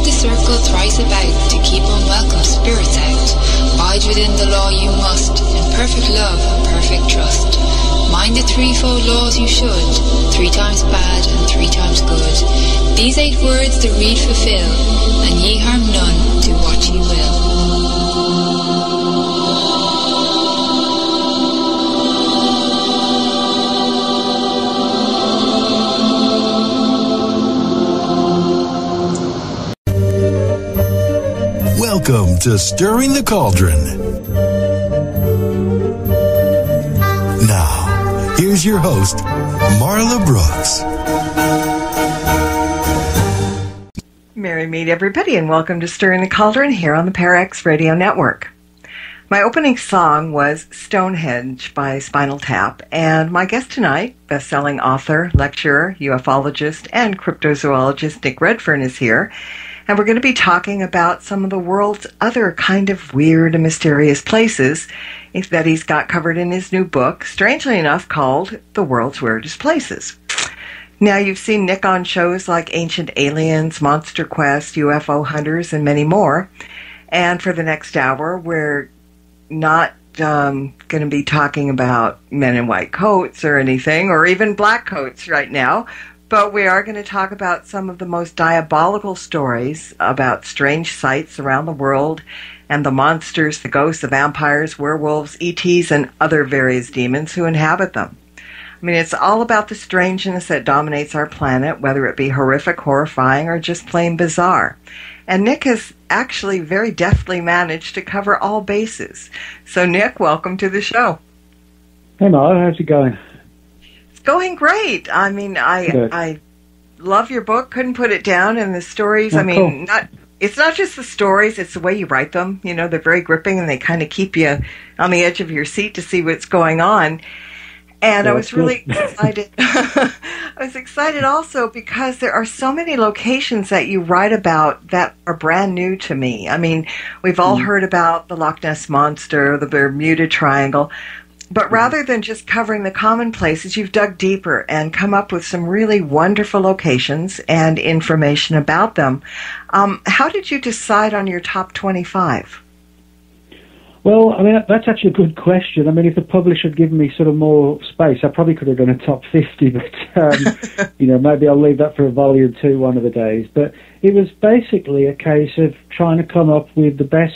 the circle thrice about to keep unwelcome spirits out. Bide within the law you must, in perfect love and perfect trust. Mind the threefold laws you should, 3 times bad and 3 times good. These 8 words the read fulfill, and ye harm none, do what ye will. Welcome to Stirring the Cauldron. Now, here's your host, Marla Brooks. Merry meet everybody, and welcome to Stirring the Cauldron here on the ParaX Radio Network. My opening song was Stonehenge by Spinal Tap, and my guest tonight, best-selling author, lecturer, ufologist, and cryptozoologist Nick Redfern is here. And we're going to be talking about some of the world's other kind of weird and mysterious places that he's got covered in his new book, strangely enough called The World's Weirdest Places. Now, you've seen Nick on shows like Ancient Aliens, Monster Quest, UFO Hunters, and many more. And for the next hour, we're not going to be talking about men in white coats or anything, or even black coats right now. But we are going to talk about some of the most diabolical stories about strange sights around the world and the monsters, the ghosts, the vampires, werewolves, ETs, and other various demons who inhabit them. I mean, it's all about the strangeness that dominates our planet, whether it be horrific, horrifying, or just plain bizarre. And Nick has actually very deftly managed to cover all bases. So, Nick, welcome to the show. Hey, Marla, how's it going? Going great. I mean, I love your book. Couldn't put it down. And the stories, I mean, cool. It's not just the stories, it's the way you write them. You know, they're very gripping and they kind of keep you on the edge of your seat to see what's going on. And I was really excited. I was excited also because there are so many locations that you write about that are brand new to me. I mean, we've all heard about the Loch Ness Monster, the Bermuda Triangle. But rather than just covering the common places, you've dug deeper and come up with some really wonderful locations and information about them. How did you decide on your top 25? Well, I mean, that's actually a good question. I mean, if the publisher had given me sort of more space, I probably could have done a top 50, but, you know, maybe I'll leave that for a volume 2 one of the days. But it was basically a case of trying to come up with the best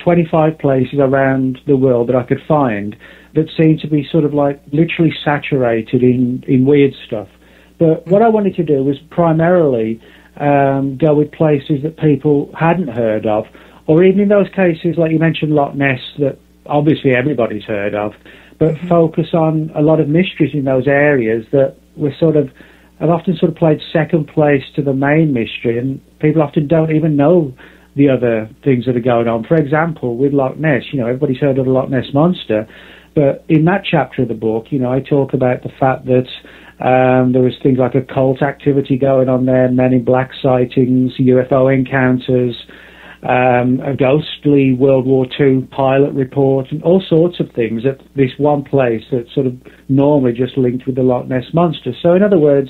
25 places around the world that I could find that seemed to be sort of like literally saturated in weird stuff. But what I wanted to do was primarily go with places that people hadn't heard of, or even in those cases, like you mentioned, Loch Ness, that obviously everybody's heard of, but focus on a lot of mysteries in those areas that were have often sort of played second place to the main mystery, and people often don't even know the other things that are going on. For example, with Loch Ness, you know, everybody's heard of the Loch Ness Monster, but in that chapter of the book, you know, I talk about the fact that there was things like a cult activity going on there, men in black sightings, UFO encounters, a ghostly World War II pilot report, and all sorts of things at this one place that's sort of normally just linked with the Loch Ness Monster. So in other words,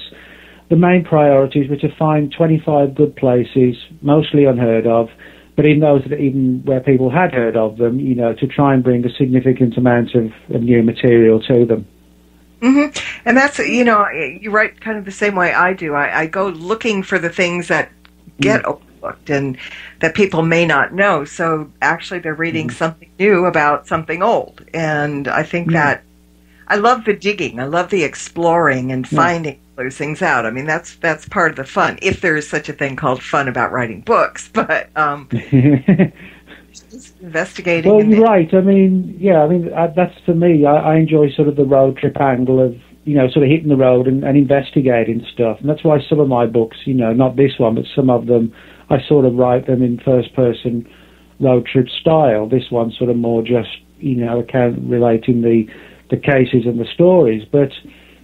the main priorities were to find 25 good places, mostly unheard of, but in those that even where people had heard of them, you know, to try and bring a significant amount of new material to them. Mm-hmm. And that's, you know, you write kind of the same way I do. I go looking for the things that get overlooked and that people may not know. So actually they're reading something new about something old. And I think that I love the digging. I love the exploring and finding those things out. I mean, that's part of the fun, if there is such a thing called fun about writing books. But just investigating. Well, you're right. I mean, that's for me. I enjoy sort of the road trip angle of, you know, sort of hitting the road and investigating stuff. And that's why some of my books, you know, not this one, but some of them, I sort of write them in first-person road trip style. This one sort of more just, you know, relating the cases and the stories. But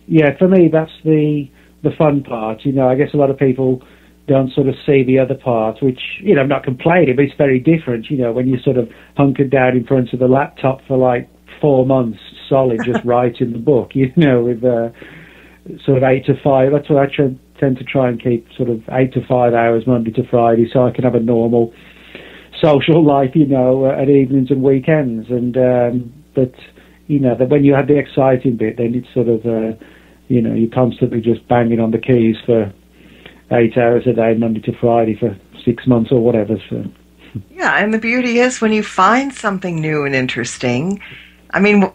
yeah, for me, that's the fun part. You know, I guess a lot of people don't sort of see the other part, which, you know, I'm not complaining, but it's very different, you know, when you're sort of hunkered down in front of the laptop for like 4 months solid just writing the book, you know, with sort of 8 to 5. That's what I tend to try and keep sort of 8 to 5 hours Monday to Friday, so I can have a normal social life, at evenings and weekends. And but that when you have the exciting bit, then it's sort of you're constantly just banging on the keys for 8 hours a day, Monday to Friday, for 6 months or whatever. So. Yeah, and the beauty is when you find something new and interesting. I mean,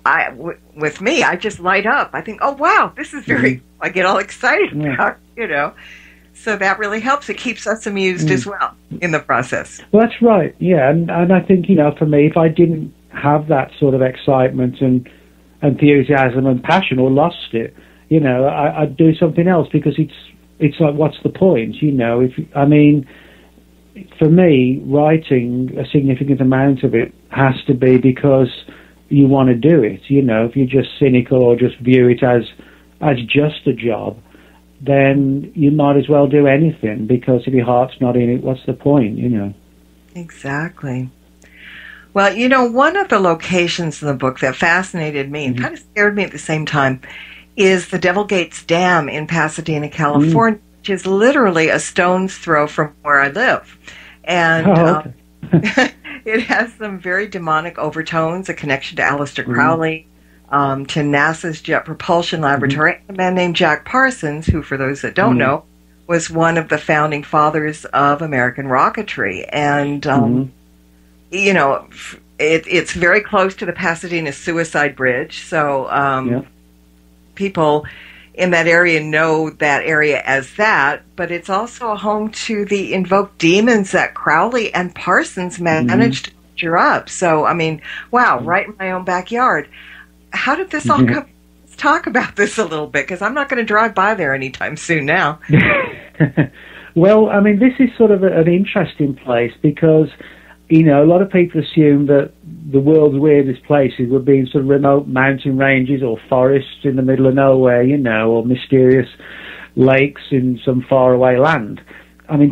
with me, I just light up. I think, oh, wow, this is very, I get all excited about, So that really helps. It keeps us amused as well in the process. Well, that's right, yeah. And I think, for me, if I didn't have that sort of excitement and enthusiasm and passion or lost it, I'd do something else, because it's like, what's the point, for me, writing a significant amount of it has to be because you want to do it. If you're just cynical or just view it as just a job, then you might as well do anything, because if your heart's not in it, what's the point, Exactly. Well, one of the locations in the book that fascinated me and kind of scared me at the same time is the Devil Gates Dam in Pasadena, California, which is literally a stone's throw from where I live. And it has some very demonic overtones, a connection to Aleister Crowley, to NASA's Jet Propulsion Laboratory, a man named Jack Parsons, who, for those that don't know, was one of the founding fathers of American rocketry. And, it's very close to the Pasadena Suicide Bridge, so people in that area know that area as that, but it's also a home to the invoked demons that Crowley and Parsons managed to conjure up. So, wow, right in my own backyard. How did this all come? Let's talk about this a little bit, because I'm not going to drive by there anytime soon now. Well, this is sort of an interesting place, because, a lot of people assume that the world's weirdest places would be in sort of remote mountain ranges or forests in the middle of nowhere, or mysterious lakes in some faraway land.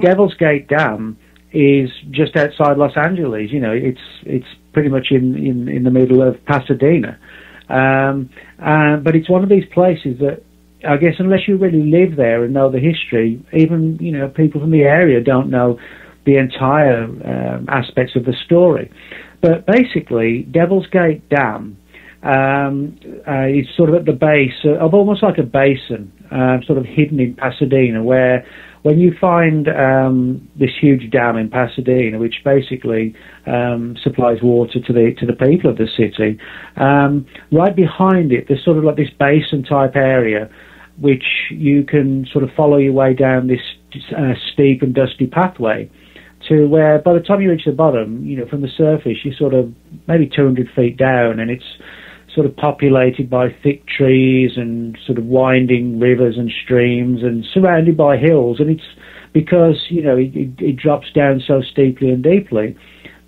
Devil's Gate Dam is just outside Los Angeles. It's pretty much in the middle of Pasadena. But it's one of these places that, I guess, unless you really live there and know the history, even, people from the area don't know the entire aspects of the story. But basically, Devil's Gate Dam is sort of at the base of almost like a basin, sort of hidden in Pasadena, where when you find this huge dam in Pasadena, which basically supplies water to the people of the city, right behind it, there's sort of like this basin-type area, which you can sort of follow your way down this steep and dusty pathway, to where by the time you reach the bottom, from the surface, you're sort of maybe 200 feet down, and it's sort of populated by thick trees and sort of winding rivers and streams and surrounded by hills. And it's because, it drops down so steeply and deeply,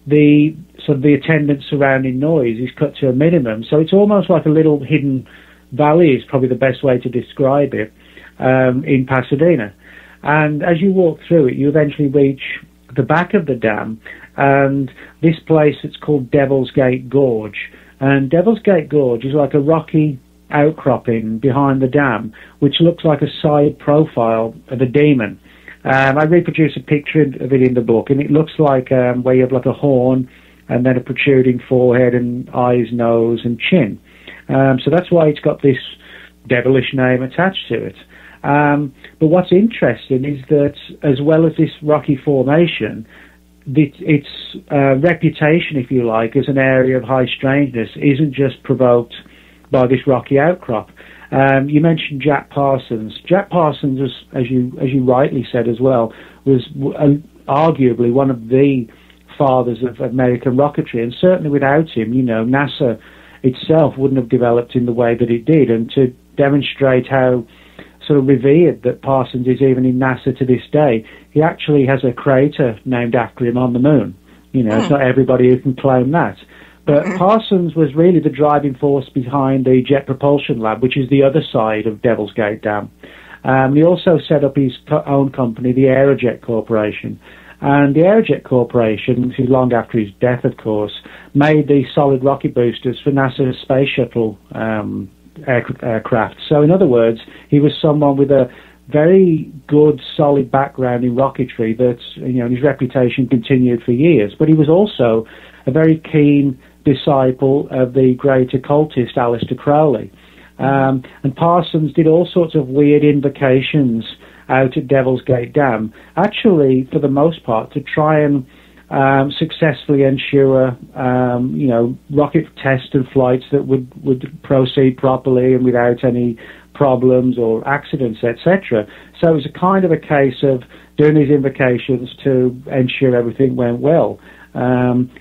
the attendant surrounding noise is cut to a minimum. So it's almost like a little hidden valley is probably the best way to describe it, in Pasadena. And as you walk through it, you eventually reach the back of the dam, and this place that's called Devil's Gate Gorge. And Devil's Gate Gorge is like a rocky outcropping behind the dam, which looks like a side profile of a demon. I reproduce a picture of it in the book, and it looks like where you have like a horn and then a protruding forehead and eyes, nose, and chin. So that's why it's got this devilish name attached to it. But what's interesting is that, as well as this rocky formation, its reputation, if you like, as an area of high strangeness isn't just provoked by this rocky outcrop. You mentioned Jack Parsons. Jack Parsons, was, as you rightly said as well, was arguably one of the fathers of American rocketry, and certainly without him, NASA itself wouldn't have developed in the way that it did. And to demonstrate how sort of revered that Parsons is even in NASA to this day, he actually has a crater named after him on the moon. It's not everybody who can claim that. But Parsons was really the driving force behind the Jet Propulsion Lab, which is the other side of Devil's Gate Dam. He also set up his own company, the Aerojet Corporation. And the Aerojet Corporation, who long after his death, of course, made the solid rocket boosters for NASA's space shuttle aircraft. So in other words, he was someone with a very good, solid background in rocketry that, his reputation continued for years. But he was also a very keen disciple of the great occultist Aleister Crowley. And Parsons did all sorts of weird invocations out at Devil's Gate Dam, actually, for the most part, to try and successfully ensure, rocket tests and flights that would proceed properly and without any problems or accidents, etc. So it was a kind of a case of doing these invocations to ensure everything went well.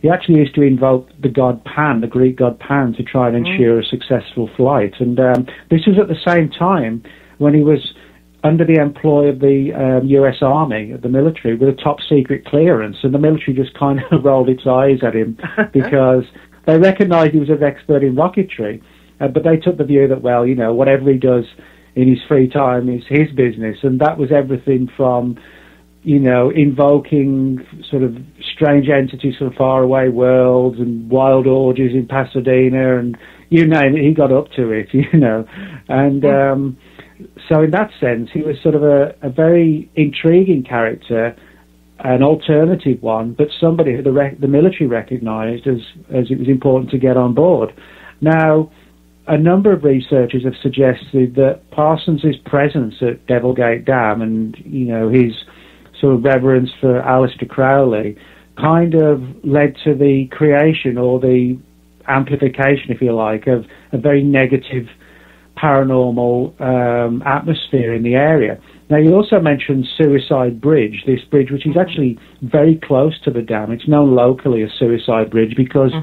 He actually used to invoke the god Pan, the Greek god Pan, to try and ensure a successful flight. And this was at the same time when he was under the employ of the U.S. Army, the military, with a top-secret clearance. And the military just kind of rolled its eyes at him because they recognized he was an expert in rocketry. But they took the view that, well, whatever he does in his free time is his business. And that was everything from, invoking sort of strange entities from faraway worlds and wild orgies in Pasadena and you name it, he got up to it, And so in that sense, he was sort of a very intriguing character, an alternative one, but somebody who the military recognized as it was important to get on board. Now, a number of researchers have suggested that Parsons' presence at Devil Gate Dam and, his sort of reverence for Aleister Crowley kind of led to the creation or the amplification, if you like, of a very negative paranormal atmosphere in the area. Now, you also mentioned Suicide Bridge, this bridge which is actually very close to the dam. It's known locally as Suicide Bridge because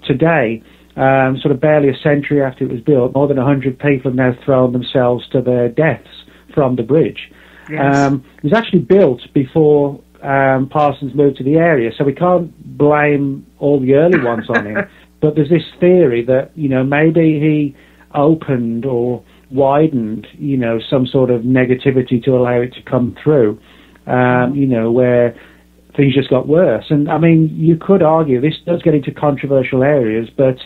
today, sort of barely a century after it was built, more than 100 people have now thrown themselves to their deaths from the bridge. Yes. It was actually built before Parsons moved to the area, so we can't blame all the early ones on him. But there's this theory that, maybe he opened or widened, some sort of negativity to allow it to come through, where things just got worse. And, I mean, you could argue, this does get into controversial areas, but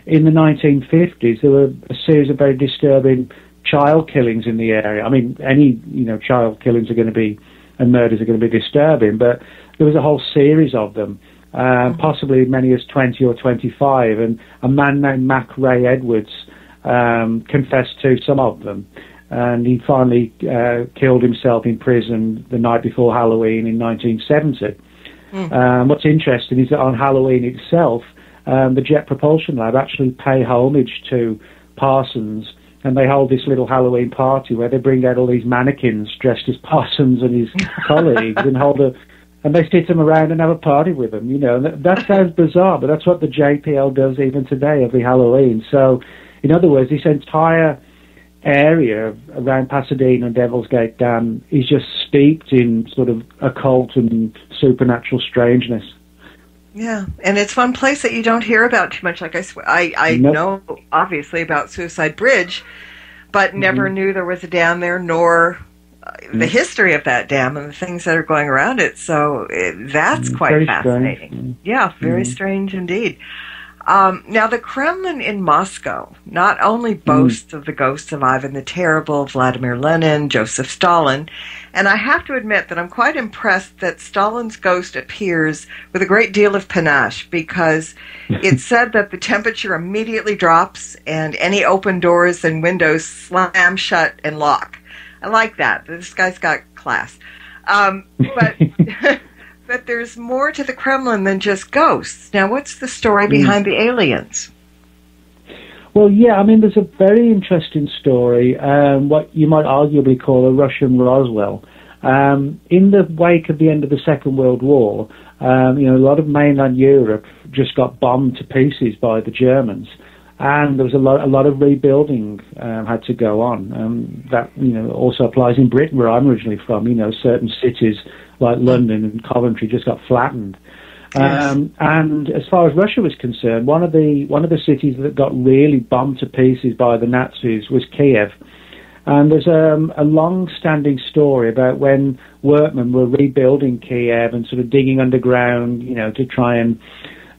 in the 1950s, there were a series of very disturbing child killings in the area. I mean, any, child killings are going to be, and murders are going to be disturbing, but there was a whole series of them, possibly many as 20 or 25, and a man named Mac Ray Edwards confessed to some of them, and he finally killed himself in prison the night before Halloween in 1970. What's interesting is that on Halloween itself, the Jet Propulsion Lab actually pay homage to Parsons, and they hold this little Halloween party where they bring out all these mannequins dressed as Parsons and his colleagues and they sit them around and have a party with them, And that sounds bizarre, but that's what the JPL does even today, every Halloween. So, in other words, this entire area around Pasadena and Devil's Gate Dam is just steeped in sort of occult and supernatural strangeness. Yeah, and it's one place that you don't hear about too much. Like I know, obviously, about Suicide Bridge, but never knew there was a dam there, nor the history of that dam and the things that are going around it. So that's quite very fascinating. Strange. Yeah, very strange indeed. Now, the Kremlin in Moscow not only boasts of the ghosts of Ivan the Terrible, Vladimir Lenin, Joseph Stalin, and I have to admit that I'm quite impressed that Stalin's ghost appears with a great deal of panache, because it's said that the temperature immediately drops and any open doors and windows slam shut and lock. I like that. This guy's got class. But... But there's more to the Kremlin than just ghosts. Now, what's the story behind the aliens? Well, yeah, I mean, there's a very interesting story, what you might arguably call a Russian Roswell. In the wake of the end of the Second World War, a lot of mainland Europe just got bombed to pieces by the Germans. And there was a lot of rebuilding had to go on. That also applies in Britain, where I'm originally from. Certain cities like London and Coventry just got flattened. Yes. And as far as Russia was concerned, one of the cities that got really bombed to pieces by the Nazis was Kiev. And there's a long-standing story about when workmen were rebuilding Kiev and sort of digging underground, to try and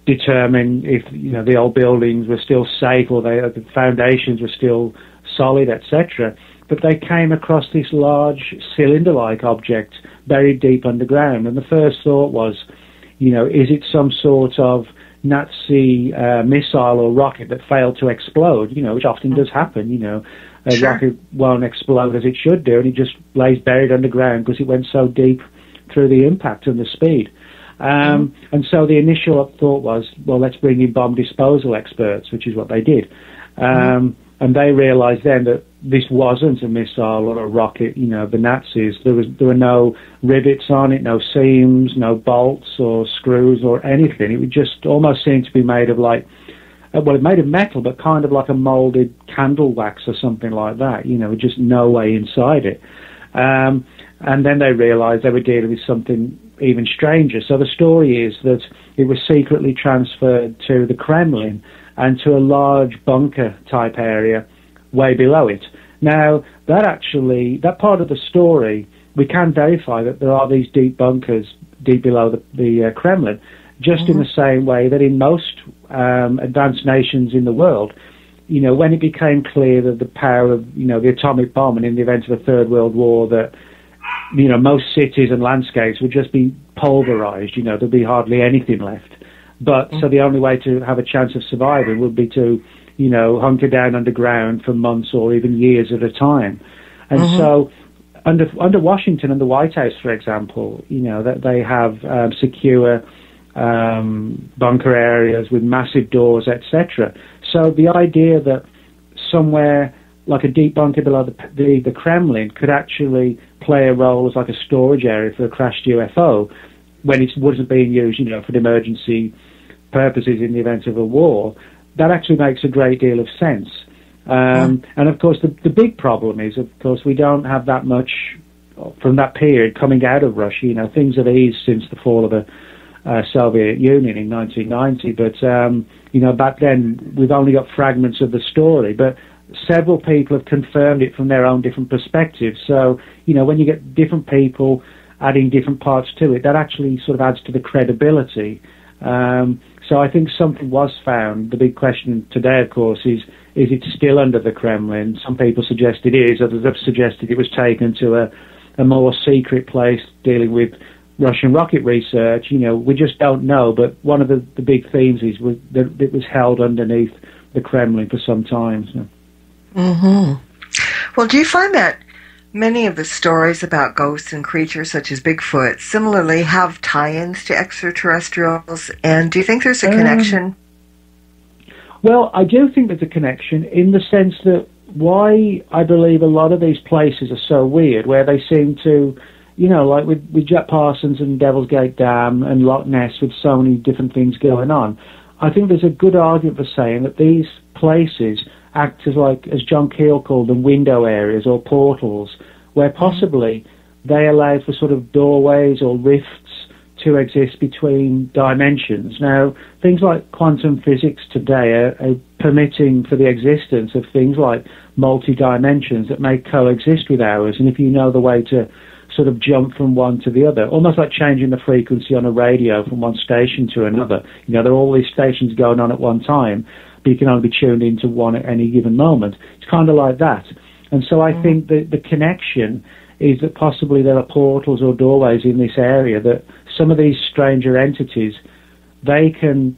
determine if the old buildings were still safe or the foundations were still solid, etc. but they came across this large cylinder-like object buried deep underground. And the first thought was, is it some sort of Nazi missile or rocket that failed to explode, which often does happen, a rocket won't explode as it should do, and it just lays buried underground because it went so deep through the impact and the speed. And so the initial thought was, well, let's bring in bomb disposal experts, which is what they did. And they realized then that this wasn't a missile or a rocket, the Nazis. There were no rivets on it, no seams, no bolts or screws or anything. It would just almost seem to be made of it made of metal, but kind of like a molded candle wax or something like that, just no way inside it. And then they realized they were dealing with something even stranger. So the story is that it was secretly transferred to the Kremlin and to a large bunker-type area way below it. Now, that part of the story, we can verify that there are these deep bunkers deep below the Kremlin, just in the same way that in most advanced nations in the world, when it became clear that the power of, the atomic bomb, and in the event of a Third World War, that, most cities and landscapes would just be pulverized, there'd be hardly anything left. But so the only way to have a chance of surviving would be to, hunker down underground for months or even years at a time. And so under Washington and the White House, for example, that they have secure bunker areas with massive doors, etc. So the idea that somewhere like a deep bunker below the Kremlin could actually play a role as like a storage area for a crashed UFO when it wasn't being used, for emergency purposes in the event of a war, that actually makes a great deal of sense. And of course, the big problem is, of course, we don't have that much from that period coming out of Russia. Things have eased since the fall of the Soviet Union in 1990, but back then we've only got fragments of the story, but several people have confirmed it from their own different perspectives. So, when you get different people adding different parts to it, that actually sort of adds to the credibility. So I think something was found. The big question today, of course, is it still under the Kremlin? Some people suggest it is, others have suggested it was taken to a more secret place dealing with Russian rocket research. We just don't know, but one of the big themes is that it was held underneath the Kremlin for some time. So. Well, do you find that many of the stories about ghosts and creatures such as Bigfoot similarly have tie-ins to extraterrestrials, and do you think there's a connection? Well, I do think there's a connection in the sense that why I believe a lot of these places are so weird, where they seem to, like with Jack Parsons and Devil's Gate Dam and Loch Ness with so many different things going on, I think there's a good argument for saying that these places act as John Keel called them, window areas or portals, where possibly they allow for sort of doorways or rifts to exist between dimensions. Now, things like quantum physics today are permitting for the existence of things like multi-dimensions that may coexist with ours, and if you know the way to sort of jump from one to the other, almost like changing the frequency on a radio from one station to another. There are all these stations going on at one time, but you can only be tuned into one at any given moment. It's kind of like that. And so I think that the connection is that possibly there are portals or doorways in this area that some of these stranger entities, they can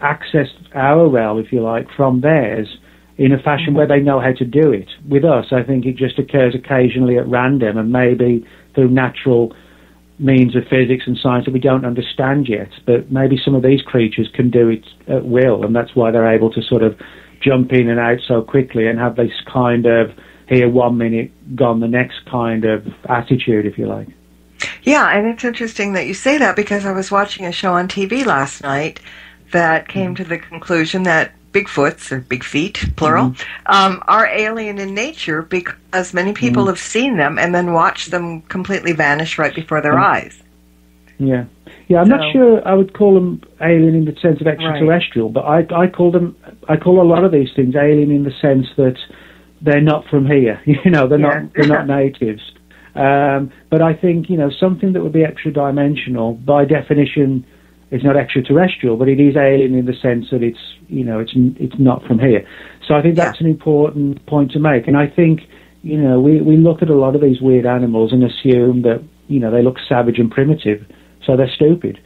access our realm, if you like, from theirs in a fashion where they know how to do it. With us, I think it just occurs occasionally at random and maybe through natural means of physics and science that we don't understand yet. But maybe some of these creatures can do it at will, and that's why they're able to sort of jump in and out so quickly and have this kind of here 1 minute, gone the next kind of attitude, if you like. Yeah, and it's interesting that you say that because I was watching a show on TV last night that came to the conclusion that Bigfoots, or big feet, plural, are alien in nature because many people have seen them and then watched them completely vanish right before their eyes. Yeah. Yeah, I'm not sure I would call them alien in the sense of extraterrestrial, but I call a lot of these things alien in the sense that they're not from here. They're not natives. But I think, something that would be extra-dimensional, by definition, is not extraterrestrial, but it is alien in the sense that it's not from here. So I think that's an important point to make. And I think, we look at a lot of these weird animals and assume that, they look savage and primitive, so they're stupid.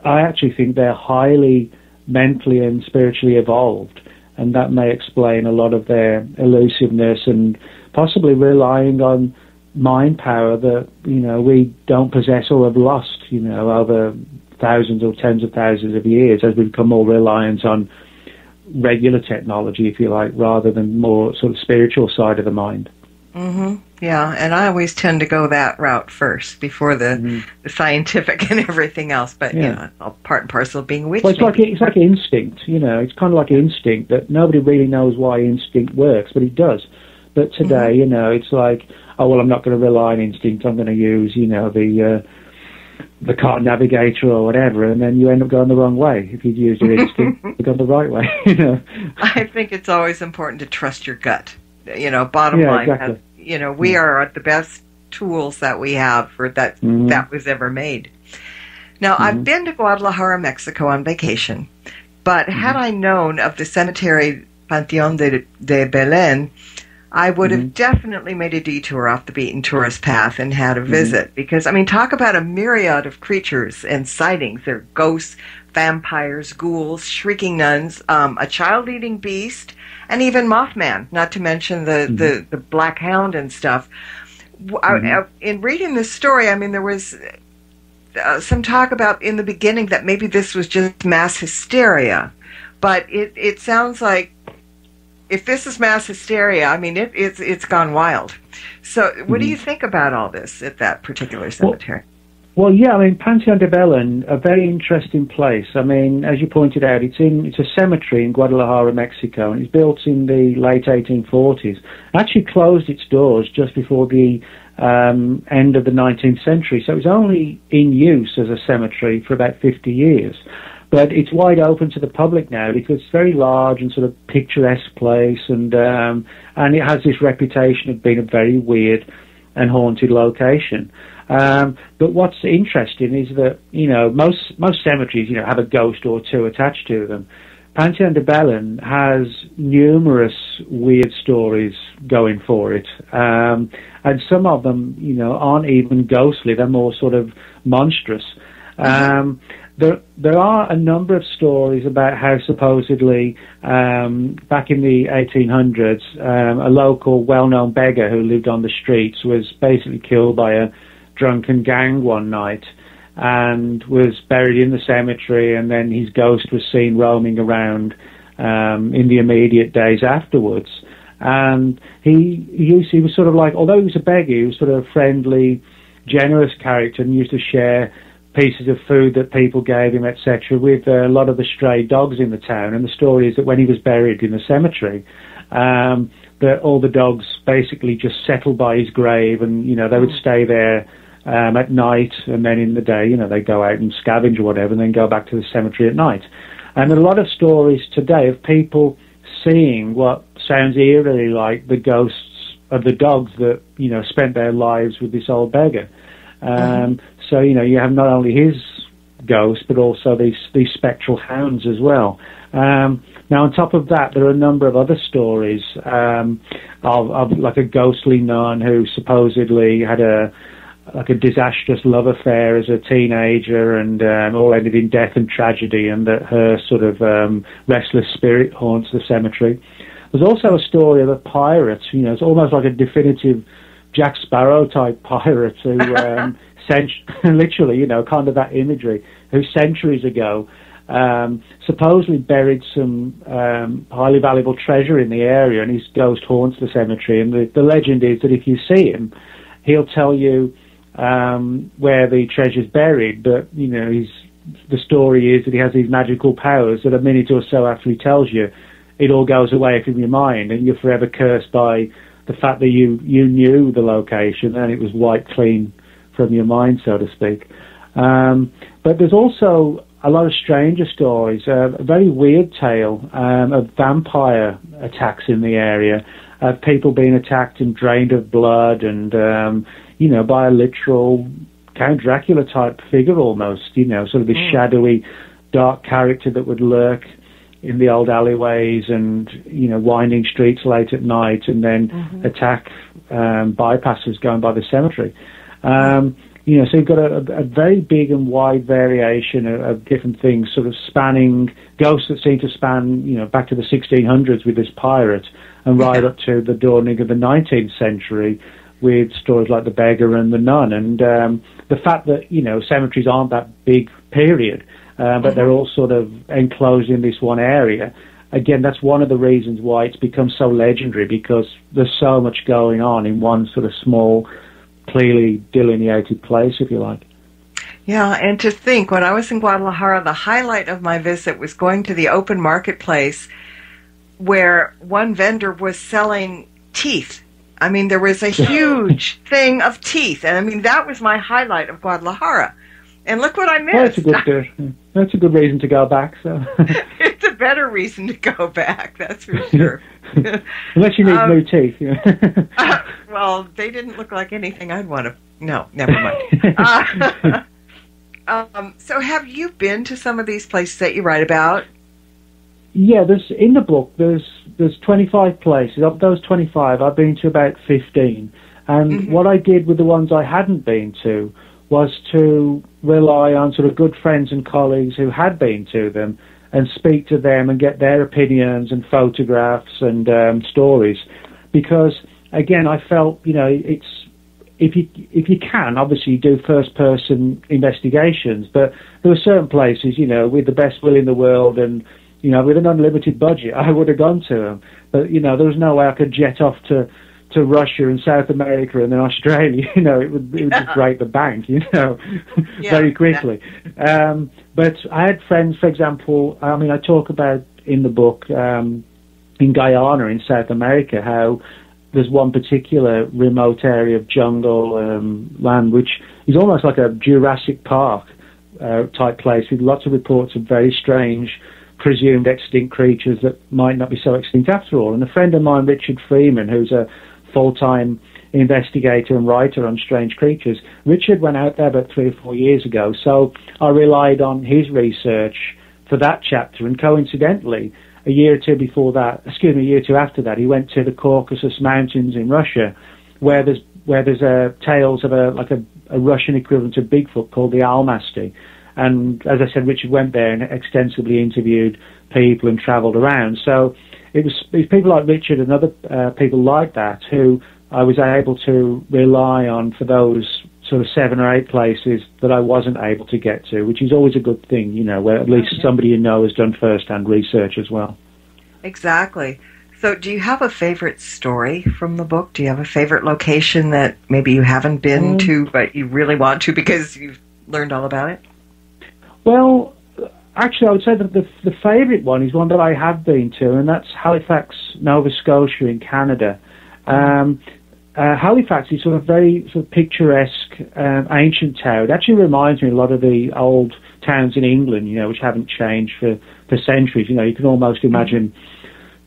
I actually think they're highly mentally and spiritually evolved, and that may explain a lot of their elusiveness and possibly relying on mind power that, we don't possess or have lost, over thousands or tens of thousands of years as we become more reliant on regular technology, if you like, rather than more sort of spiritual side of the mind. Mm-hmm. Yeah, and I always tend to go that route first before the scientific and everything else. But all part and parcel of being a witch. Well, it's like instinct. It's kind of like instinct that nobody really knows why instinct works, but it does. But today, it's like, oh well, I'm not going to rely on instinct. I'm going to use, the car navigator or whatever, and then you end up going the wrong way. If you'd used your instinct, you'd go the right way. I think it's always important to trust your gut. Bottom line, exactly. We are the best tools that we have for that was ever made. Now, I've been to Guadalajara, Mexico on vacation, but had I known of the cemetery Panteón de Belén, I would have definitely made a detour off the beaten tourist path and had a visit. Because, talk about a myriad of creatures and sightings. There are ghosts, vampires, ghouls, shrieking nuns, a child-eating beast, and even Mothman, not to mention the Black Hound and stuff. In reading this story, there was some talk about in the beginning that maybe this was just mass hysteria. But it sounds like if this is mass hysteria, it's gone wild. So what do you think about all this at that particular cemetery? Well, Panteón de Belén, a very interesting place. As you pointed out, it's a cemetery in Guadalajara, Mexico, and it's built in the late 1840s. It actually closed its doors just before the end of the 19th century, so it was only in use as a cemetery for about 50 years. But it's wide open to the public now because it's a very large and sort of picturesque place, and it has this reputation of being a very weird and haunted location. But what's interesting is that, most cemeteries, have a ghost or two attached to them. Panteón de Belén has numerous weird stories going for it. And some of them, aren't even ghostly. They're more sort of monstrous. There are a number of stories about how supposedly back in the 1800s, a local well-known beggar who lived on the streets was basically killed by a drunken gang one night and was buried in the cemetery, and then his ghost was seen roaming around in the immediate days afterwards. And he was sort of like, although he was a beggar, he was sort of a friendly, generous character and used to share pieces of food that people gave him, etc., with a lot of the stray dogs in the town. And the story is that when he was buried in the cemetery, that all the dogs basically just settled by his grave, and they would stay there at night, and then in the day, they go out and scavenge or whatever, and then go back to the cemetery at night. And there are a lot of stories today of people seeing what sounds eerily like the ghosts of the dogs that spent their lives with this old beggar. So, you have not only his ghost, but also these spectral hounds as well. Now, on top of that, there are a number of other stories of like a ghostly nun who supposedly had a disastrous love affair as a teenager, and all ended in death and tragedy, and that her sort of restless spirit haunts the cemetery. There's also a story of a pirate. It's almost like a definitive Jack Sparrow type pirate who, literally, kind of that imagery, who centuries ago supposedly buried some highly valuable treasure in the area, and his ghost haunts the cemetery. And the legend is that if you see him, he'll tell you where the treasure's buried, but the story is that he has these magical powers that a minute or so after he tells you, it all goes away from your mind, and you're forever cursed by the fact that you knew the location and it was wiped clean from your mind, so to speak. But there's also a lot of stranger stories, a very weird tale of vampire attacks in the area, of people being attacked and drained of blood, and by a literal Count Dracula type figure almost, sort of this shadowy, dark character that would lurk in the old alleyways and, winding streets late at night, and then attack bypasses going by the cemetery. So you've got a very big and wide variation of different things, sort of spanning ghosts that seem to span, back to the 1600s with this pirate, and right up to the dawning of the 19th century with stories like the beggar and the nun. And the fact that, cemeteries aren't that big period, but they're all sort of enclosed in this one area. Again, that's one of the reasons why it's become so legendary, because there's so much going on in one sort of small, clearly delineated place, if you like. Yeah, and to think, when I was in Guadalajara, the highlight of my visit was going to the open marketplace where one vendor was selling teeth. I mean, there was a huge thing of teeth, and that was my highlight of Guadalajara. And look what I missed. That's a good reason to go back. So it's a better reason to go back, that's for sure. Unless you need new teeth. Well, they didn't look like anything I'd want to. No, never mind. So, have you been to some of these places that you write about? Yeah, in the book, there's 25 places. Of those 25, I've been to about 15. And what I did with the ones I hadn't been to was to rely on sort of good friends and colleagues who had been to them and speak to them and get their opinions and photographs and stories. Because, again, I felt, it's if you can, obviously do first-person investigations, but there were certain places, with the best will in the world and, with an unlimited budget, I would have gone to them. But, there was no way I could jet off to Russia and South America and then Australia. It would just break the bank, very quickly. But I had friends, for example, I talk about in the book, in Guyana in South America, how there's one particular remote area of jungle land which is almost like a Jurassic Park type place, with lots of reports of very strange presumed extinct creatures that might not be so extinct after all. And a friend of mine, Richard Freeman, who's a full-time investigator and writer on strange creatures, Richard went out there about 3 or 4 years ago, so I relied on his research for that chapter. And coincidentally, a year or two after that, he went to the Caucasus Mountains in Russia, where there's tales of a Russian equivalent of Bigfoot called the Almasty. And as I said, Richard went there and extensively interviewed people and travelled around. So it was people like Richard and other people like that who I was able to rely on for those sort of 7 or 8 places that I wasn't able to get to, which is always a good thing, where at least somebody has done first-hand research as well. Exactly. So do you have a favorite story from the book? Do you have a favorite location that maybe you haven't been to but you really want to because you've learned all about it? Well, actually, I would say that the favourite one is one that I have been to, and that's Halifax, Nova Scotia in Canada. Halifax is sort of very sort of picturesque, ancient town. It actually reminds me a lot of the old towns in England, which haven't changed for centuries. You can almost imagine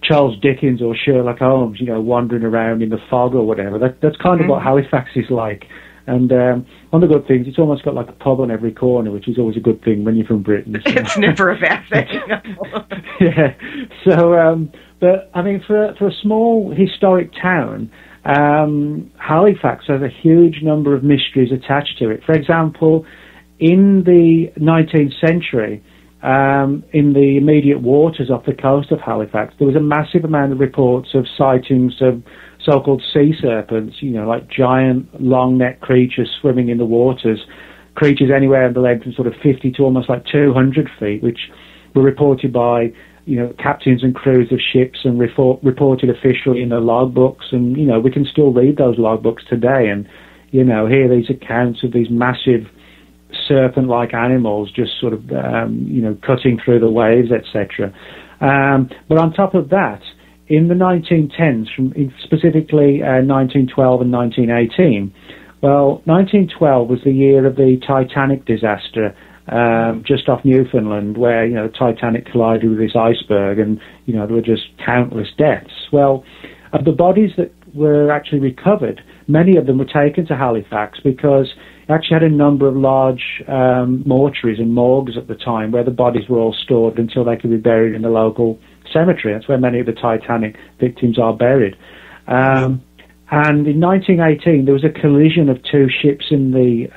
Charles Dickens or Sherlock Holmes, wandering around in the fog or whatever. That's kind of what Halifax is like. And one of the good things, it's almost got like a pub on every corner, which is always a good thing when you're from Britain. So. It's never a bad thing. Yeah. So, but I mean, for a small historic town, Halifax has a huge number of mysteries attached to it. For example, in the 19th century, in the immediate waters off the coast of Halifax, there was a massive amount of reports of sightings of so-called sea serpents, like giant long-necked creatures swimming in the waters, creatures anywhere in the length of sort of 50 to almost like 200 feet, which were reported by, captains and crews of ships and reported officially in the logbooks. And, we can still read those logbooks today and, hear these accounts of these massive serpent-like animals just sort of, cutting through the waves, etc. But on top of that, in the 1910s, specifically 1912 and 1918, well, 1912 was the year of the Titanic disaster just off Newfoundland, where, the Titanic collided with this iceberg and, there were just countless deaths. Well, of the bodies that were actually recovered, many of them were taken to Halifax because actually had a number of large mortuaries and morgues at the time where the bodies were all stored until they could be buried in the local cemetery. That's where many of the Titanic victims are buried. And in 1918, there was a collision of two ships in the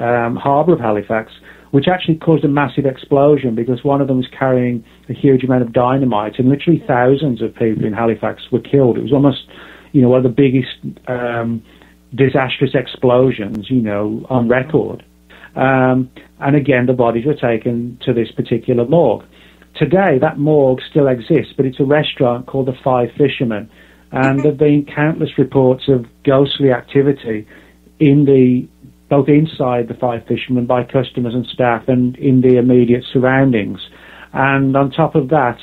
harbour of Halifax, which actually caused a massive explosion because one of them was carrying a huge amount of dynamite, and literally thousands of people in Halifax were killed. It was almost, one of the biggest disastrous explosions, on record. And again, the bodies were taken to this particular morgue. Today, that morgue still exists, but it's a restaurant called the Five Fishermen, and there have been countless reports of ghostly activity both inside the Five Fishermen by customers and staff and in the immediate surroundings. And on top of that,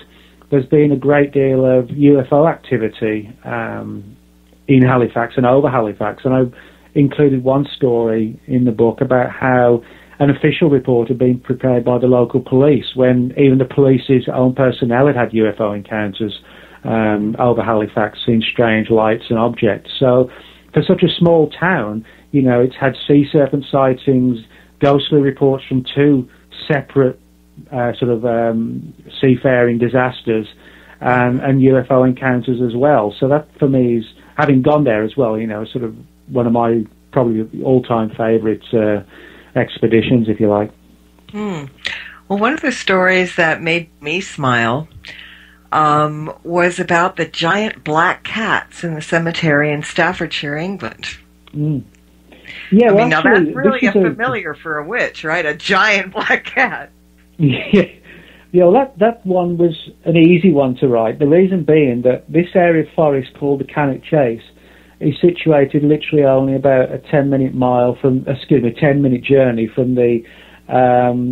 there's been a great deal of UFO activity in Halifax and over Halifax. And I've included one story in the book about how an official report had been prepared by the local police when even the police's own personnel had UFO encounters over Halifax, seeing strange lights and objects. So for such a small town, it's had sea serpent sightings, ghostly reports from two separate seafaring disasters, and UFO encounters as well. So that, for me, is, having gone there as well, sort of one of my probably all-time favourite expeditions, if you like. Well, one of the stories that made me smile was about the giant black cats in the cemetery in Staffordshire, England. Yeah, now that's really familiar for a witch, right? A giant black cat. Yeah, that one was an easy one to write. The reason being that this area of forest called the Cannock Chase is situated literally only about a 10-minute journey from the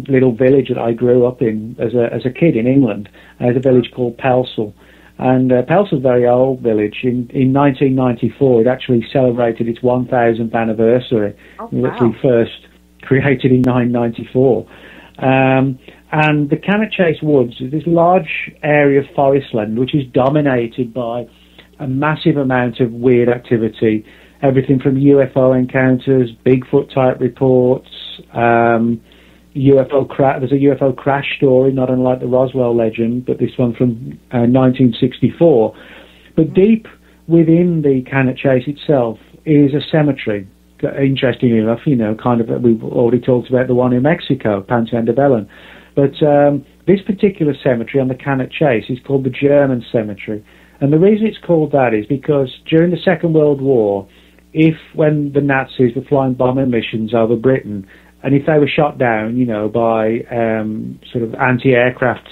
little village that I grew up in as a kid in England. There's a village called Pelsall. And Pelsall's a very old village. In 1994, it actually celebrated its 1,000th anniversary. Oh, It was actually first created in 1994. And the Cannock Chase Woods is this large area of forestland which is dominated by a massive amount of weird activity, everything from UFO encounters, Bigfoot-type reports, there's a UFO crash story, not unlike the Roswell legend, but this one from 1964. But deep within the Cannock Chase itself is a cemetery. Interestingly enough, we've already talked about the one in Mexico, Panteon de Belen. But this particular cemetery on the Cannock Chase is called the German Cemetery. And the reason it's called that is because during the Second World War, when the Nazis were flying bombing missions over Britain, and if they were shot down, by sort of anti-aircraft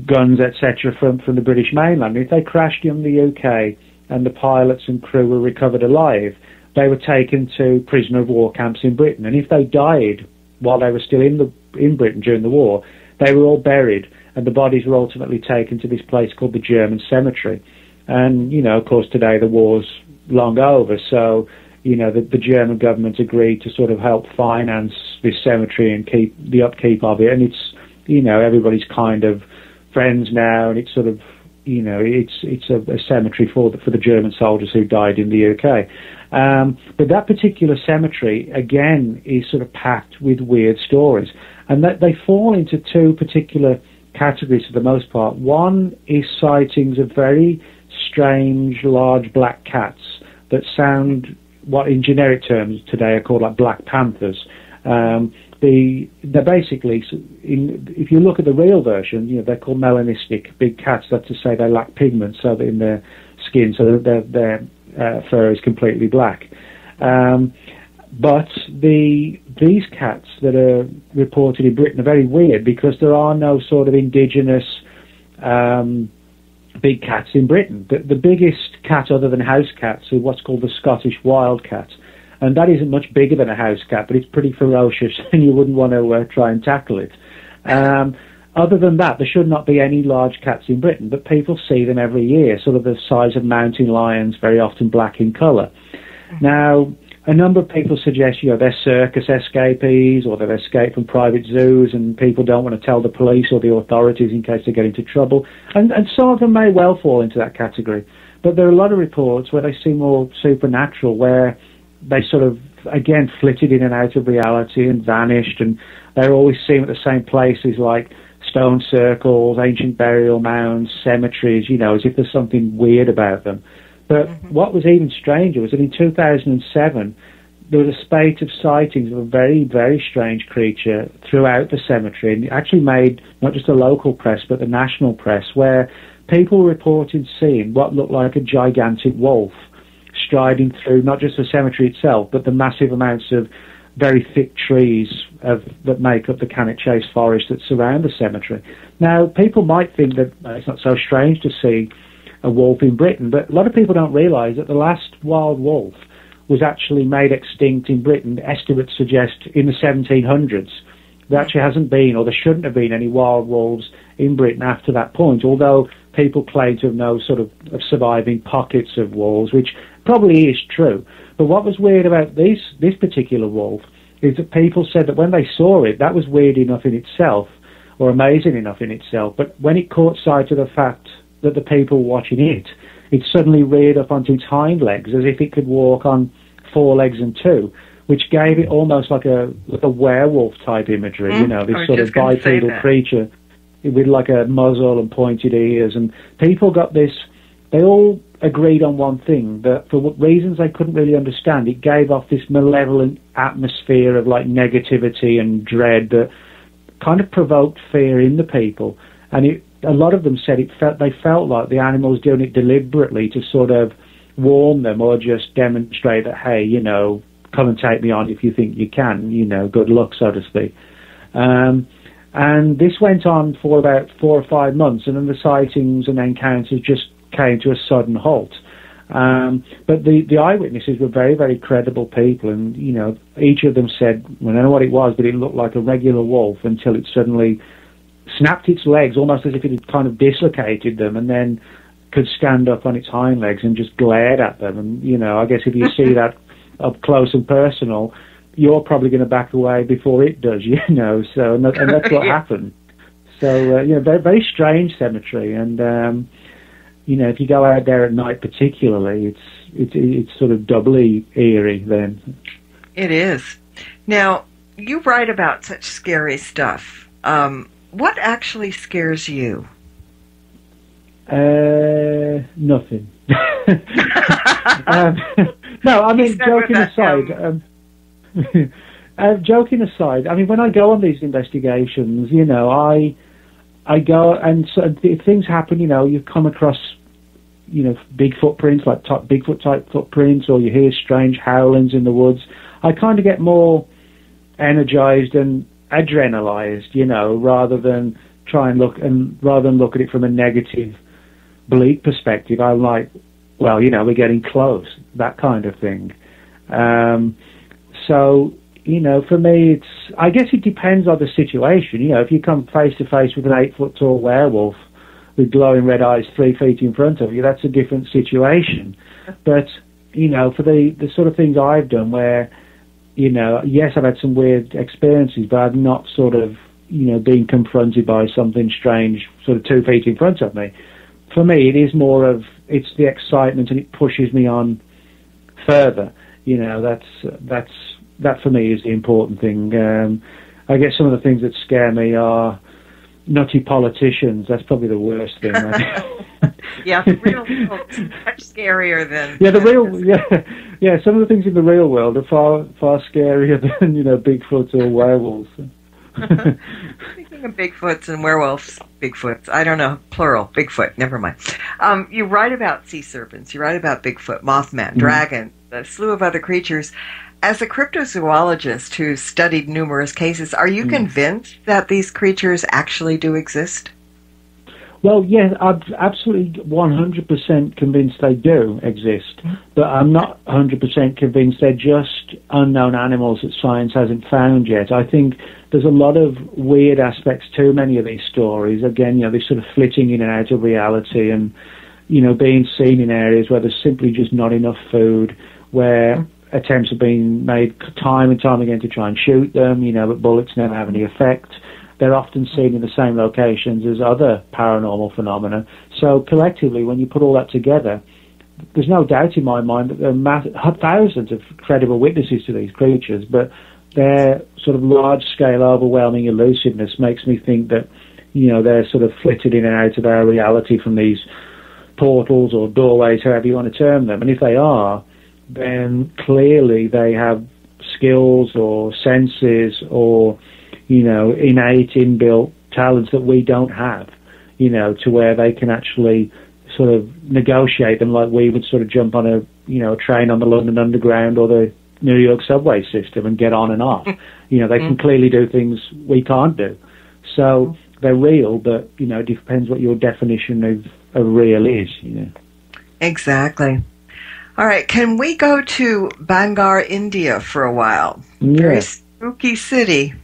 guns, etc., from the British mainland, if they crashed in the UK and the pilots and crew were recovered alive, they were taken to prisoner of war camps in Britain. And if they died while they were still in Britain during the war, they were all buried, and the bodies were ultimately taken to this place called the German Cemetery. And, of course, today the war's long over, so the German government agreed to sort of help finance this cemetery and keep the upkeep of it. And it's, everybody's kind of friends now, and it's sort of, it's a cemetery for the German soldiers who died in the UK. But that particular cemetery, again, is sort of packed with weird stories. And that they fall into two particular categories for the most part. One is sightings of very strange, large black cats that sound what in generic terms today are called like black panthers. They're basically, if you look at the real version, they're called melanistic big cats. That's to say they lack pigment so that in their skin, so that their fur is completely black. But these cats that are reported in Britain are very weird because there are no sort of indigenous big cats in Britain. The biggest cat other than house cats are what's called the Scottish wild cat. And that isn't much bigger than a house cat, but it's pretty ferocious and you wouldn't want to try and tackle it. Other than that, there should not be any large cats in Britain, but people see them every year, sort of the size of mountain lions, very often black in colour. Now, a number of people suggest, they're circus escapees or they've escaped from private zoos and people don't want to tell the police or the authorities in case they get into trouble. And some of them may well fall into that category. But there are a lot of reports where they seem more supernatural, where they sort of, again, flitted in and out of reality and vanished, and they're always seen at the same places like stone circles, ancient burial mounds, cemeteries, as if there's something weird about them. But what was even stranger was that in 2007, there was a spate of sightings of a very, very strange creature throughout the cemetery, and it actually made not just the local press, but the national press, where people were reporting seeing what looked like a gigantic wolf striding through not just the cemetery itself, but the massive amounts of very thick trees that make up the Cannock Chase forest that surround the cemetery. Now, people might think that it's not so strange to see a wolf in Britain, but a lot of people don't realise that the last wild wolf was actually made extinct in Britain. Estimates suggest in the 1700s. There actually hasn't been, or there shouldn't have been, any wild wolves in Britain after that point, although people claim to have known sort of surviving pockets of wolves, which probably is true. But what was weird about this particular wolf is that people said that when they saw it, that was weird enough in itself, or amazing enough in itself, but when it caught sight of the fact that the people watching it suddenly reared up onto its hind legs as if it could walk on 4 legs and 2, which gave it almost like a werewolf type imagery, this sort of bipedal creature with like a muzzle and pointed ears. And people got this, they all agreed on one thing, that for reasons they couldn't really understand, it gave off this malevolent atmosphere of like negativity and dread that kind of provoked fear in the people. And a lot of them said they felt like the animal was doing it deliberately to sort of warn them or just demonstrate that, hey, come and take me on if you think you can, good luck, so to speak. And this went on for about 4 or 5 months, and then the sightings and encounters just came to a sudden halt. But the eyewitnesses were very, very credible people, and, each of them said, well, I don't know what it was, but it looked like a regular wolf until it suddenly snapped its legs, almost as if it had kind of dislocated them, and then could stand up on its hind legs and just glared at them. And, I guess if you see that up close and personal, you're probably going to back away before it does, so, and that's what happened. So, very, very strange cemetery, and, if you go out there at night particularly, it's sort of doubly eerie then. It is. Now, you write about such scary stuff. What actually scares you? Nothing. No, I mean, joking aside, I mean, when I go on these investigations, I go and so if things happen, you come across, big footprints, like Bigfoot type footprints, or you hear strange howlings in the woods. I kind of get more energized and adrenalized, rather than look at it from a negative, bleak perspective. I'm like, well, we're getting close, that kind of thing. So, for me, I guess it depends on the situation. If you come face to face with an 8-foot tall werewolf with glowing red eyes 3 feet in front of you, that's a different situation. But, for the sort of things I've done where, yes, I've had some weird experiences, but I've not sort of, been confronted by something strange sort of 2 feet in front of me. For me, it is more of, it's the excitement, and it pushes me on further. That for me is the important thing. I guess some of the things that scare me are nutty politicians. That's probably the worst thing. Yeah, the real world's much scarier than... Yeah, some of the things in the real world are far scarier than, Bigfoot or werewolves. Speaking of Bigfoots and werewolves, Bigfoots, I don't know, plural, Bigfoot, never mind. You write about sea serpents, you write about Bigfoot, Mothman, dragon, a slew of other creatures. As a cryptozoologist who studied numerous cases, are you convinced that these creatures actually do exist? Well, yeah, I'm absolutely 100% convinced they do exist, but I'm not 100% convinced they're just unknown animals that science hasn't found yet. I think there's a lot of weird aspects to many of these stories. Again, they're sort of flitting in and out of reality and, being seen in areas where there's simply just not enough food, where attempts have been made time and time again to try and shoot them, but bullets never have any effect. They're often seen in the same locations as other paranormal phenomena. So collectively, when you put all that together, there's no doubt in my mind that there are thousands of credible witnesses to these creatures, but their sort of large-scale, overwhelming elusiveness makes me think that, they're sort of flitted in and out of our reality from these portals or doorways, however you want to term them. And if they are, then clearly they have skills or senses or, innate, inbuilt talents that we don't have, to where they can actually sort of negotiate them like we would sort of jump on a train on the London Underground or the New York subway system and get on and off. They can clearly do things we can't do. So they're real, but, it depends what your definition of real is, Exactly. All right, can we go to Bangalore, India for a while? Yeah. Very spooky city.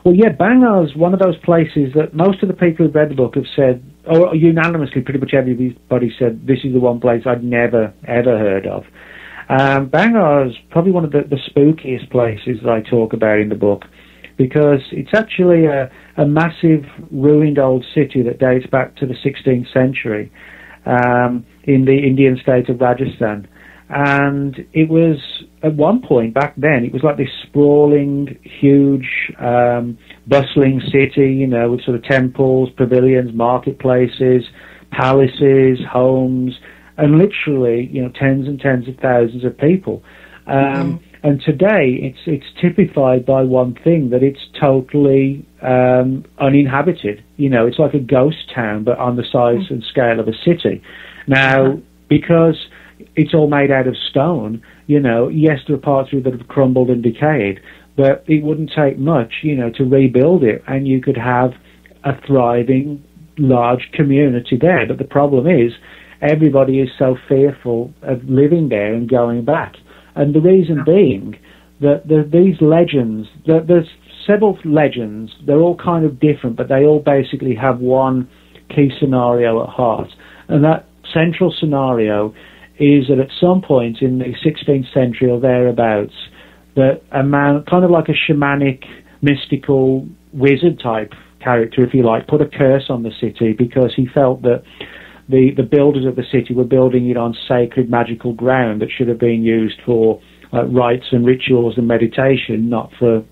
Well, yeah, Bangalore is one of those places that most of the people who've read the book have said, or unanimously, pretty much everybody said, this is the one place I'd never, ever heard of. Bangalore is probably one of the spookiest places that I talk about in the book, because it's actually a massive ruined old city that dates back to the 16th century in the Indian state of Rajasthan. And it was, at one point back then, it was like this sprawling, huge, bustling city, with sort of temples, pavilions, marketplaces, palaces, homes, and literally, tens and tens of thousands of people. And today, it's typified by one thing, that it's totally uninhabited. It's like a ghost town, but on the size and scale of a city. Now, because it's all made out of stone, yes, there are parts of it that have crumbled and decayed, but it wouldn't take much, to rebuild it, and you could have a thriving, large community there. But the problem is, everybody is so fearful of living there and going back. And the reason being that these legends, there's several legends, they're all kind of different, but they all basically have one key scenario at heart. And that central scenario is that at some point in the 16th century or thereabouts, that a man, kind of like a shamanic, mystical, wizard-type character, if you like, put a curse on the city because he felt that the builders of the city were building it on sacred magical ground that should have been used for rites and rituals and meditation, not for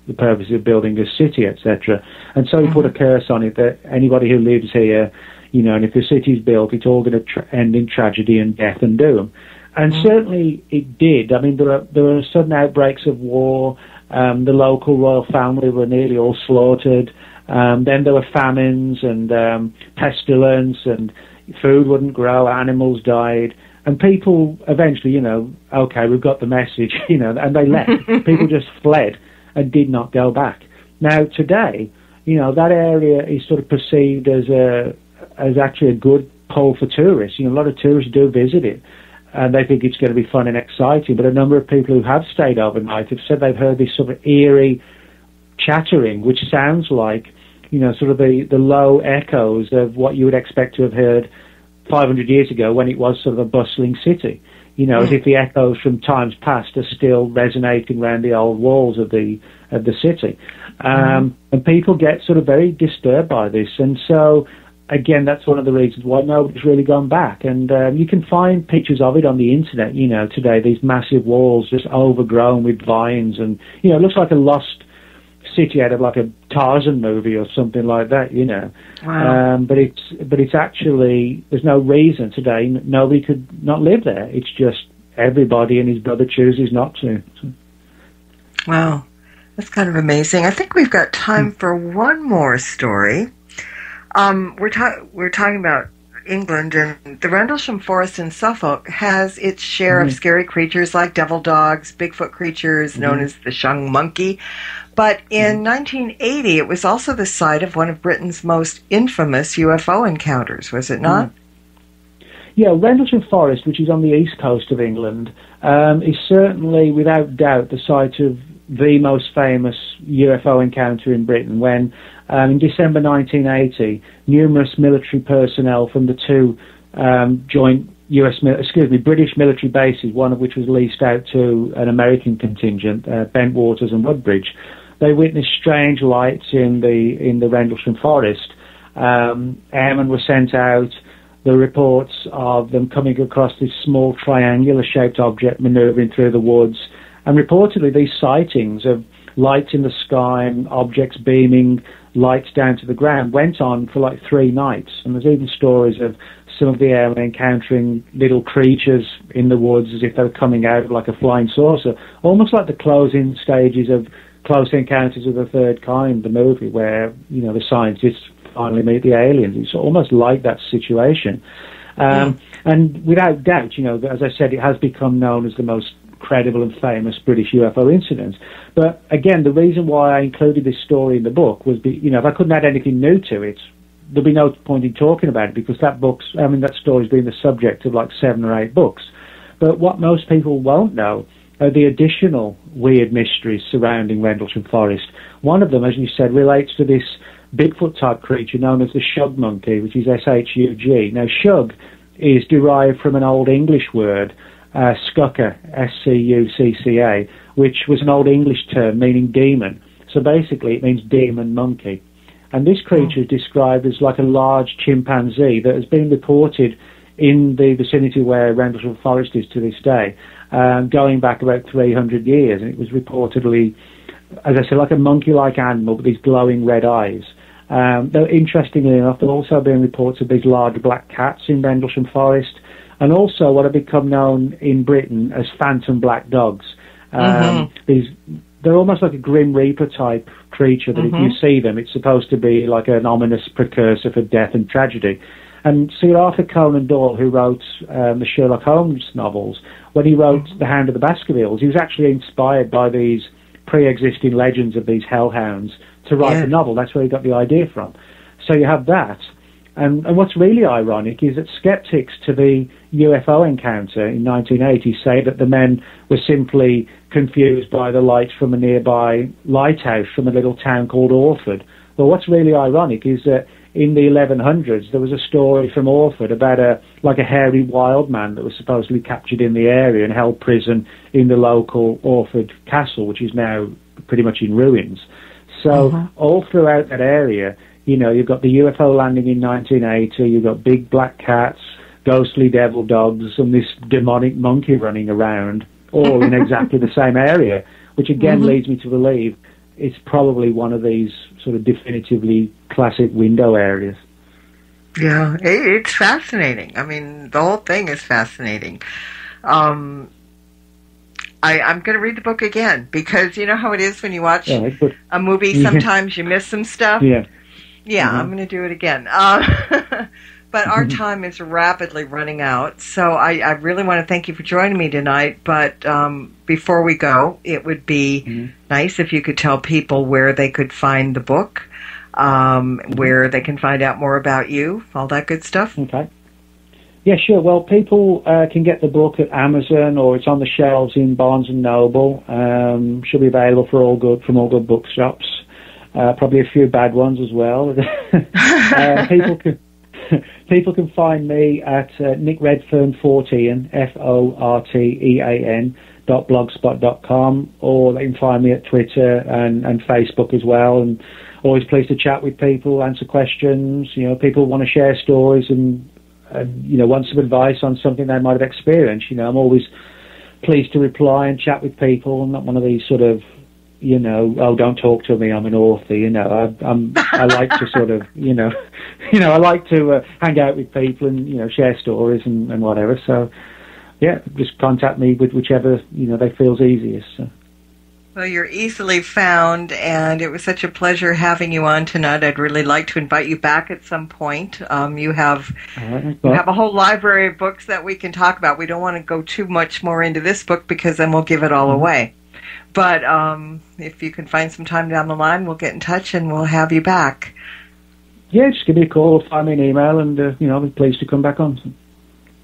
the purpose of building a city, etc. And so he put a curse on it that anybody who lives here, and if the city's built, it's all going to end in tragedy and death and doom. And certainly it did. I mean, there were sudden outbreaks of war. The local royal family were nearly all slaughtered. Then there were famines and pestilence, and food wouldn't grow, animals died, and people eventually, okay, we've got the message, and they left. People just fled and did not go back. Now, today, that area is sort of perceived as actually a good pull for tourists. A lot of tourists do visit it, and they think it's going to be fun and exciting, but a number of people who have stayed overnight have said they've heard this sort of eerie chattering, which sounds like sort of the low echoes of what you would expect to have heard 500 years ago when it was sort of a bustling city. As if the echoes from times past are still resonating around the old walls of the city. And people get sort of very disturbed by this. And so, again, that's one of the reasons why nobody's really gone back. And you can find pictures of it on the internet, today, these massive walls just overgrown with vines. And, it looks like a lost city out of like a Tarzan movie or something like that, Wow. But it's actually, there's no reason today nobody could not live there. It's just everybody and his brother chooses not to. Wow. That's kind of amazing. I think we've got time for one more story. We're talking about England, and the Rendlesham Forest in Suffolk has its share of scary creatures like devil dogs, Bigfoot creatures known as the Shung monkey. But in 1980, it was also the site of one of Britain's most infamous UFO encounters, was it not? Yeah, Rendlesham Forest, which is on the east coast of England, is certainly, without doubt, the site of the most famous UFO encounter in Britain when, in December 1980, numerous military personnel from the two joint British military bases, one of which was leased out to an American contingent, Bentwaters and Woodbridge, they witnessed strange lights in the Rendlesham Forest. Airmen were sent out. There are reports of them coming across this small triangular-shaped object maneuvering through the woods. And reportedly, these sightings of lights in the sky and objects beaming lights down to the ground went on for like 3 nights. And there's even stories of some of the airmen encountering little creatures in the woods as if they were coming out of like a flying saucer, almost like the closing stages of Close Encounters of the Third Kind, the movie, where, you know, the scientists finally meet the aliens. It's almost like that situation. And without doubt, you know, as I said, it has become known as the most credible and famous British UFO incident. But again, the reason why I included this story in the book was, you know, if I couldn't add anything new to it, there'd be no point in talking about it, because that story's been the subject of like 7 or 8 books. But what most people won't know are the additional weird mysteries surrounding Rendlesham Forest. One of them, as you said, relates to this Bigfoot-type creature known as the shug monkey, which is S-H-U-G. Now, shug is derived from an Old English word, Scucca, S-C-U-C-C-A, which was an Old English term meaning demon. So basically it means demon monkey. And this creature is described as like a large chimpanzee that has been reported in the vicinity where Rendlesham Forest is to this day, going back about 300 years. And it was reportedly, as I said, like a monkey-like animal with these glowing red eyes. Though interestingly enough, there have also been reports of these large black cats in Rendlesham Forest, and also what have become known in Britain as phantom black dogs. They're almost like a Grim Reaper type creature that if you see them, it's supposed to be like an ominous precursor for death and tragedy. And Sir Arthur Conan Doyle, who wrote the Sherlock Holmes novels, when he wrote The Hound of the Baskervilles, he was actually inspired by these pre-existing legends of these hellhounds to write the novel. That's where he got the idea from. So you have that. And what's really ironic is that skeptics to the UFO encounter in 1980 say that the men were simply confused by the lights from a nearby lighthouse from a little town called Orford. Well, what's really ironic is that in the 1100s there was a story from Orford about a hairy wild man that was supposedly captured in the area and held prison in the local Orford Castle, which is now pretty much in ruins. So all throughout that area, you know, you've got the UFO landing in 1980, you've got big black cats, ghostly devil dogs, and this demonic monkey running around, all in exactly the same area, which again leads me to believe it's probably one of these sort of definitively classic window areas. Yeah, it's fascinating. I mean, the whole thing is fascinating. I'm going to read the book again, because you know how it is when you watch a movie, sometimes you miss some stuff. Yeah, I'm going to do it again. But our time is rapidly running out, so I really want to thank you for joining me tonight. But before we go, it would be nice if you could tell people where they could find the book, where they can find out more about you, all that good stuff. Okay. Yeah, sure. Well, people can get the book at Amazon, or it's on the shelves in Barnes & Noble. Should be available from all good bookshops. Probably a few bad ones as well. People can find me at Nick Redfern.m4v, FORTEAN.blogspot.com, or they can find me at Twitter and Facebook as well. And always pleased to chat with people, answer questions. You know, people want to share stories and you know, want some advice on something they might have experienced. You know, I'm always pleased to reply and chat with people. I'm not one of these sort of, you know, oh, don't talk to me, I'm an author. You know, I like to sort of, I like to hang out with people and, you know, share stories and whatever. So, yeah, just contact me with whichever, you know, they feels easiest. So. Well, you're easily found, and it was such a pleasure having you on tonight. I'd really like to invite you back at some point. You have a whole library of books that we can talk about. We don't want to go too much more into this book because then we'll give it all away. But if you can find some time down the line, we'll get in touch and we'll have you back. Yeah, just give me a call or find me an email, and I'll be pleased to come back on.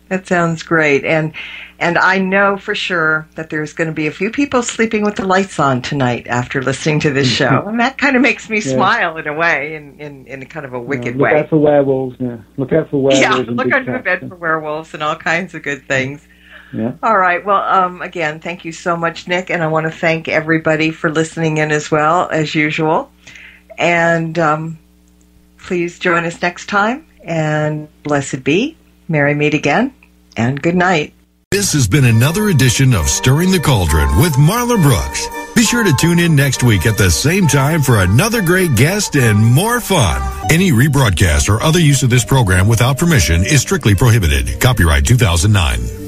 That sounds great. And I know for sure that there's going to be a few people sleeping with the lights on tonight after listening to this show. And that kind of makes me smile in a way, in kind of a wicked way. Look out for werewolves. Yeah. Look out for werewolves. Yeah, look under the bed for werewolves and all kinds of good things. Yeah. All right. Well, again, thank you so much, Nick. And I want to thank everybody for listening in as well, as usual. And please join us next time. And blessed be. Merry meet again, and good night. This has been another edition of Stirring the Cauldron with Marla Brooks. Be sure to tune in next week at the same time for another great guest and more fun. Any rebroadcast or other use of this program without permission is strictly prohibited. Copyright 2009.